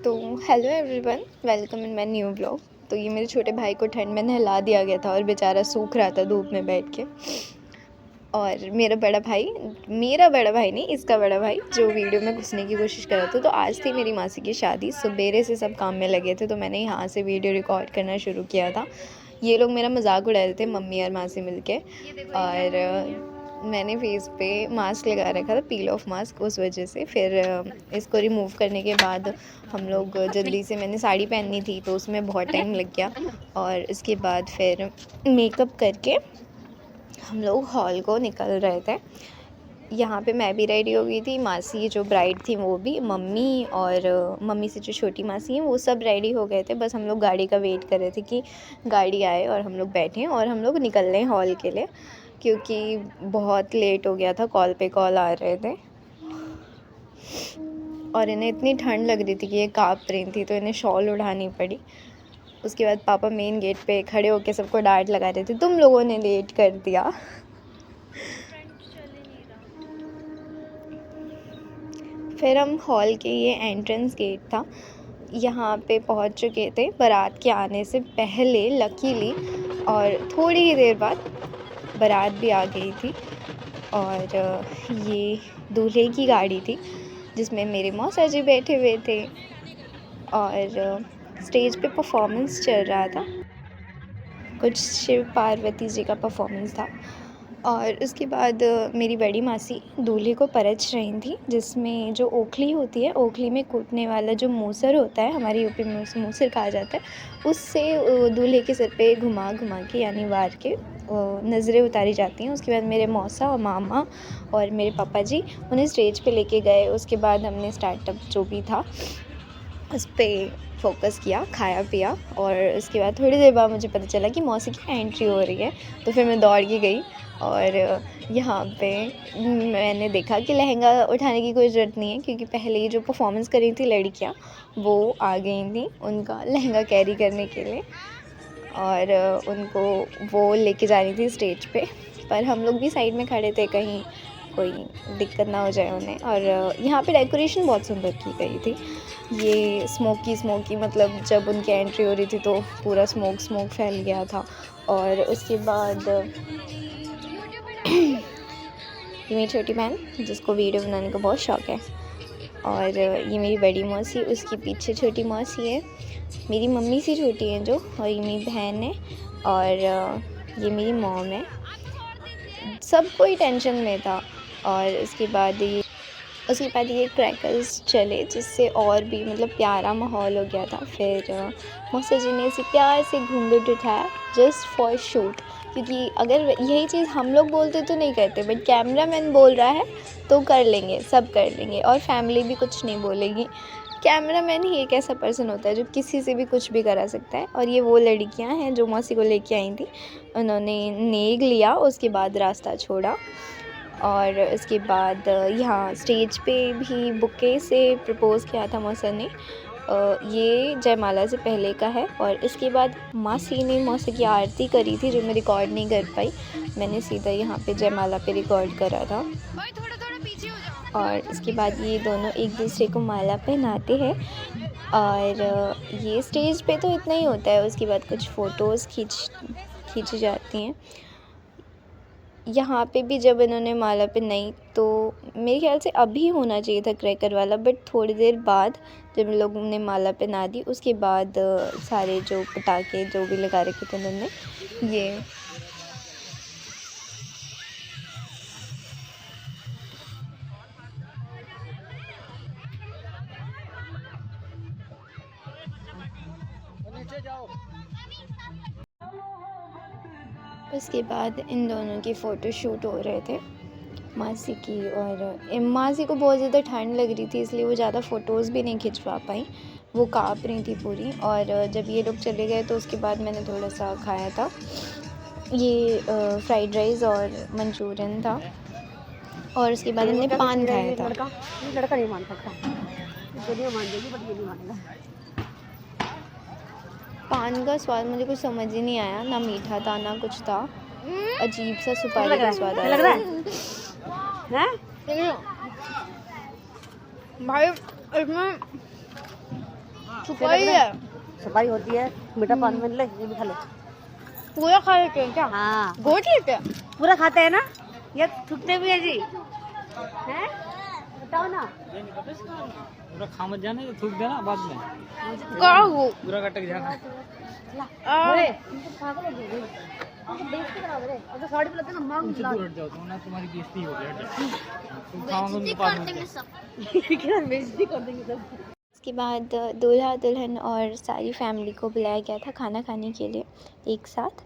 तो hello everyone, welcome in my new blog. तो ये मेरे छोटे भाई को ठंड में नहला दिया गया था और बेचारा सूख रहा था धूप में बैठ के। और मेरा बड़ा भाई नहीं, इसका बड़ा भाई जो वीडियो में घुसने की कोशिश कर रहा था। तो आज थी मेरी मासी की शादी, सवेरे से सब काम में लगे थे, तो मैंने यहाँ से वीडियो रिकॉर्ड करना शुरू किया था। ये लोग मेरा मजाक उड़ा रहे थे, मम्मी और मासी मिलके। और मैंने फेस पे मास्क लगा रखा था, पील ऑफ मास्क, उस वजह से। फिर इसको रिमूव करने के बाद हम लोग जल्दी से, मैंने साड़ी पहननी थी तो उसमें बहुत टाइम लग गया। और इसके बाद फिर मेकअप करके हम लोग हॉल को निकल रहे थे। यहाँ पे मैं भी रेडी हो गई थी, मासी जो ब्राइड थी वो भी, मम्मी और मम्मी से जो छोटी मासी हैं वो सब रेडी हो गए थे। बस हम लोग गाड़ी का वेट कर रहे थे कि गाड़ी आए और हम लोग बैठें और हम लोग निकल रहे हैं हॉल के लिए, क्योंकि बहुत लेट हो गया था, कॉल पे कॉल आ रहे थे। और इन्हें इतनी ठंड लग रही थी कि ये काँप रही थी, तो इन्हें शॉल उड़ानी पड़ी। उसके बाद पापा मेन गेट पे खड़े होकर सबको डांट लगा रहे थे, तुम लोगों ने लेट कर दिया। फिर हम हॉल के, ये एंट्रेंस गेट था, यहाँ पे पहुँच चुके थे बारात के आने से पहले लकीली। और थोड़ी ही देर बाद बारात भी आ गई थी। और ये दूल्हे की गाड़ी थी जिसमें मेरे मौसा जी बैठे हुए थे। और स्टेज पे परफॉर्मेंस चल रहा था, कुछ शिव पार्वती जी का परफॉर्मेंस था। और उसके बाद मेरी बड़ी मासी दूल्हे को परछ रही थी, जिसमें जो ओखली होती है, ओखली में कूटने वाला जो मूसर होता है, हमारे यूपी में उसे मूसर कहा जाता है, उससे दूल्हे के सिर पे घुमा घुमा के, यानी वार के नज़रें उतारी जाती हैं। उसके बाद मेरे मौसा और मामा और मेरे पापा जी उन्हें स्टेज पे लेके गए। उसके बाद हमने स्टार्टअप जो भी था उस पर फोकस किया, खाया पिया। और उसके बाद थोड़ी देर बाद मुझे पता चला कि मौसी की एंट्री हो रही है, तो फिर मैं दौड़ के गई। और यहाँ पे मैंने देखा कि लहंगा उठाने की कोई ज़रूरत नहीं है, क्योंकि पहले ही जो परफॉर्मेंस कर रही थी लड़कियाँ वो आ गई थी उनका लहंगा कैरी करने के लिए, और उनको वो लेके जानी थी स्टेज पे। पर हम लोग भी साइड में खड़े थे, कहीं कोई दिक्कत ना हो जाए उन्हें। और यहाँ पे डेकोरेशन बहुत सुंदर की गई थी। ये स्मोकी मतलब जब उनकी एंट्री हो रही थी तो पूरा स्मोक फैल गया था। और उसके बाद ये मेरी छोटी बहन जिसको वीडियो बनाने का बहुत शौक़ है। और ये मेरी बड़ी मौसी, उसकी पीछे छोटी मौसी है, मेरी मम्मी से छोटी है जो, और ये मेरी बहन है, और ये मेरी मॉम है। सब कोई टेंशन में था। और उसके बाद ये क्रैकर्स चले, जिससे और भी मतलब प्यारा माहौल हो गया था। फिर मौसा जी ने इसे प्यार से घूंघट उठाया जस्ट फॉर शूट, क्योंकि अगर यही चीज़ हम लोग बोलते तो नहीं करते, बट कैमरा मैन बोल रहा है तो कर लेंगे, सब कर लेंगे, और फैमिली भी कुछ नहीं बोलेगी। कैमरा मैन ही एक ऐसा पर्सन होता है जो किसी से भी कुछ भी करा सकता है। और ये वो लड़कियां हैं जो मौसी को लेके आई थी, उन्होंने नेग लिया, उसके बाद रास्ता छोड़ा। और उसके बाद यहाँ स्टेज पे भी बुके से प्रपोज़ किया था मौसा ने। ये जयमाला से पहले का है। और इसके बाद मासी ने मौसा की आरती करी थी, जो मैं रिकॉर्ड नहीं कर पाई, मैंने सीधा यहाँ पे जयमाला पे रिकॉर्ड करा था। और इसके बाद ये दोनों एक दूसरे को माला पहनाते हैं। और ये स्टेज पे तो इतना ही होता है, उसके बाद कुछ फ़ोटोज़ खींची जाती हैं। यहाँ पे भी जब इन्होंने माला पहनाई तो मेरे ख्याल से अभी होना चाहिए था क्रैकर वाला, बट थोड़ी देर बाद जब लोगों ने माला पहना दी, उसके बाद सारे जो पटाखे जो भी लगा रखे थे उन्होंने, ये उसके बाद इन दोनों की फ़ोटो शूट हो रहे थे, मासी की। और मासी को बहुत ज़्यादा ठंड लग रही थी, इसलिए वो ज़्यादा फ़ोटोज़ भी नहीं खिंचवा पाई, वो काँप रही थी पूरी। और जब ये लोग चले गए तो उसके बाद मैंने थोड़ा सा खाया था, ये फ्राइड राइस और मंचूरियन था। और उसके बाद हमने पान खाया था। लड़का नहीं मान सकता, दुनिया मान जाएगी बट ये नहीं मानेगा। पान का स्वाद मुझे कुछ समझ ही नहीं आया, ना मीठा था ना कुछ था, अजीब सा सुपारी का स्वाद आया। लग रहा है भाई इसमें सुपारी है। सुपारी होती है, मीठा पान में ले, ये भी खा ले। पूरा खा लेते हैं क्या? हाँ गोट लेते हैं? पूरा खाते हैं ना, ये थूकते भी है जी, हैं बताओ ना। पूरा खा मत जाना, ये थूक देना बाद में, क्या वो? पूरा कटक जाना। अरे तुमको पागल हो गए, तुमको बेइज्जती करा दे। अब साड़ी पे लगते ना मांग उनसे ला दूर हट जाओ, तो ना तुम्हारी बेइज्जती हो गई। तुम खाओगे उनके पास में। क्या बेइज्जती कर देंगे सब। उसके बाद दूल्हा दुल्हन और सारी फैमिली को बुलाया गया था खाना खाने के लिए एक साथ।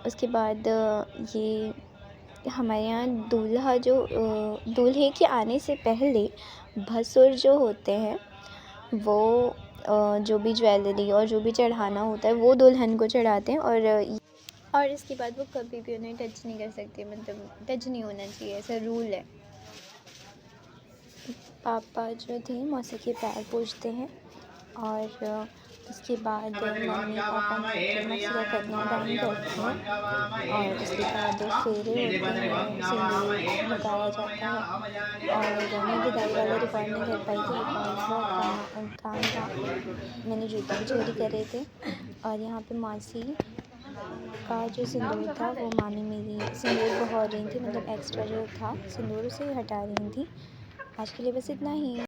उसके बाद ये हमारे यहाँ दूल्हा जो दूल्हे के आने से पहले भसुर जो होते हैं वो जो भी ज्वेलरी और जो भी चढ़ाना होता है वो दुल्हन को चढ़ाते हैं। और इसके बाद वो कभी भी उन्हें टच नहीं कर सकते, मतलब टच नहीं होना चाहिए, ऐसा रूल है। पापा जो थे मौसी के पैर पूजते हैं और उसके बाद मम्मी पापा मौसी का कन्यादान करते हैं और उसके बाद फेरे होते हैं, सिंदूर लगाया जाता है। और मैं विदाई वाला रिकॉर्ड नहीं कर पाई थी बिकॉज बहुत काम था, मैंने जूते भी चोरी करे थे। और यहाँ पे मौसी का जो सिंदूर था वो मामी मेरी सिंदूर बहा रही थी, मतलब एक्स्ट्रा जो था सिंदूर उसे हटा रही थी। आज के लिए बस इतना ही।